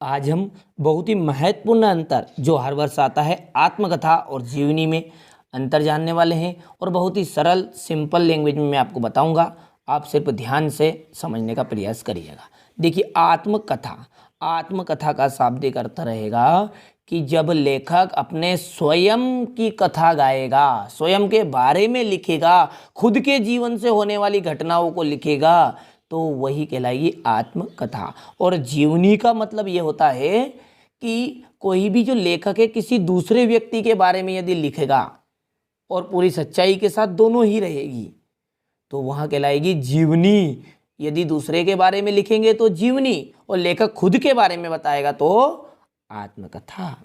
आज हम बहुत ही महत्वपूर्ण अंतर जो हर वर्ष आता है आत्मकथा और जीवनी में अंतर जानने वाले हैं और बहुत ही सरल सिंपल लैंग्वेज में मैं आपको बताऊंगा। आप सिर्फ ध्यान से समझने का प्रयास करिएगा। देखिए, आत्मकथा का शाब्दिक अर्थ रहेगा कि जब लेखक अपने स्वयं की कथा गाएगा, स्वयं के बारे में लिखेगा, खुद के जीवन से होने वाली घटनाओं को लिखेगा, तो वही कहलाएगी आत्मकथा। और जीवनी का मतलब ये होता है कि कोई भी जो लेखक है किसी दूसरे व्यक्ति के बारे में यदि लिखेगा और पूरी सच्चाई के साथ दोनों ही रहेगी तो वहाँ कहलाएगी जीवनी। यदि दूसरे के बारे में लिखेंगे तो जीवनी और लेखक खुद के बारे में बताएगा तो आत्मकथा।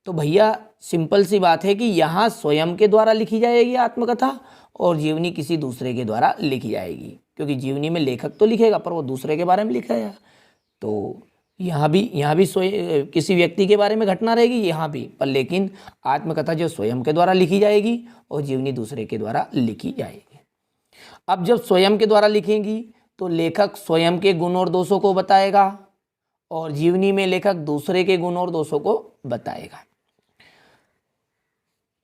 तो भैया सिंपल सी बात है कि यहाँ स्वयं के द्वारा लिखी जाएगी आत्मकथा और जीवनी किसी दूसरे के द्वारा लिखी जाएगी, क्योंकि जीवनी में लेखक तो लिखेगा पर वो दूसरे के बारे में लिखेगा। तो यहाँ भी स्वयं किसी व्यक्ति के बारे में घटना रहेगी यहाँ भी, पर लेकिन आत्मकथा जो स्वयं के द्वारा लिखी जाएगी और जीवनी दूसरे के द्वारा लिखी जाएगी। अब जब स्वयं के द्वारा लिखेंगी तो लेखक स्वयं के गुण और दोषों को बताएगा और जीवनी में लेखक दूसरे के गुण और दोषों को बताएगा।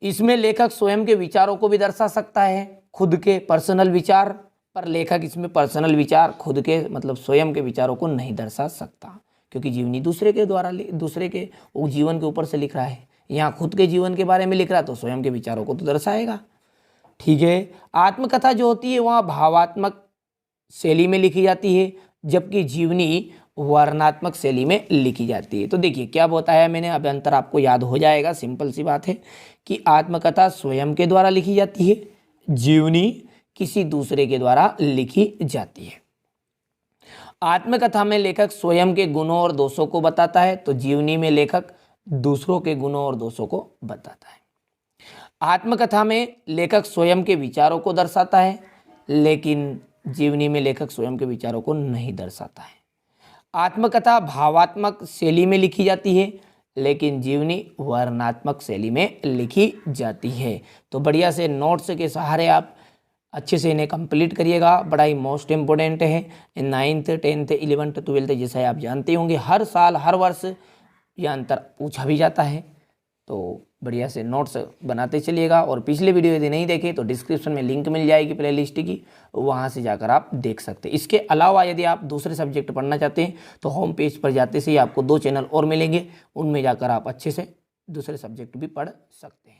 इसमें लेखक स्वयं के विचारों को भी दर्शा सकता है, खुद के पर्सनल विचार, पर लेखक इसमें पर्सनल विचार खुद के मतलब स्वयं के विचारों को नहीं दर्शा सकता, क्योंकि जीवनी दूसरे के द्वारा दूसरे के वो जीवन के ऊपर से लिख रहा है। यहाँ खुद के जीवन के बारे में लिख रहा है तो स्वयं के विचारों को तो दर्शाएगा। ठीक है। आत्मकथा जो होती है वहाँ भावात्मक शैली में लिखी जाती है, जबकि जीवनी वर्णनात्मक शैली में लिखी जाती है। तो देखिए क्या बताया मैंने, अब अंतर आपको याद हो जाएगा। सिंपल सी बात है कि आत्मकथा स्वयं के द्वारा लिखी जाती है, जीवनी किसी दूसरे के द्वारा लिखी जाती है। आत्मकथा में लेखक स्वयं के गुणों और दोषों को बताता है, तो जीवनी में लेखक दूसरों के गुणों और दोषों को बताता है। आत्मकथा में लेखक स्वयं के विचारों को दर्शाता है, लेकिन जीवनी में लेखक स्वयं के विचारों को नहीं दर्शाता है। आत्मकथा भावात्मक शैली में लिखी जाती है, लेकिन जीवनी वर्णनात्मक शैली में लिखी जाती है। तो बढ़िया से नोट्स के सहारे आप अच्छे से इन्हें कंप्लीट करिएगा। बड़ा ही मोस्ट इम्पोर्टेंट है। 9th 10th 11th 12th जैसा आप जानते होंगे हर साल हर वर्ष यह अंतर पूछा भी जाता है। तो बढ़िया से नोट्स बनाते चलिएगा। और पिछले वीडियो यदि नहीं देखे तो डिस्क्रिप्शन में लिंक मिल जाएगी प्लेलिस्ट की, वहाँ से जाकर आप देख सकते हैं। इसके अलावा यदि आप दूसरे सब्जेक्ट पढ़ना चाहते हैं तो होम पेज पर जाते से ही आपको 2 चैनल और मिलेंगे, उनमें जाकर आप अच्छे से दूसरे सब्जेक्ट भी पढ़ सकते हैं।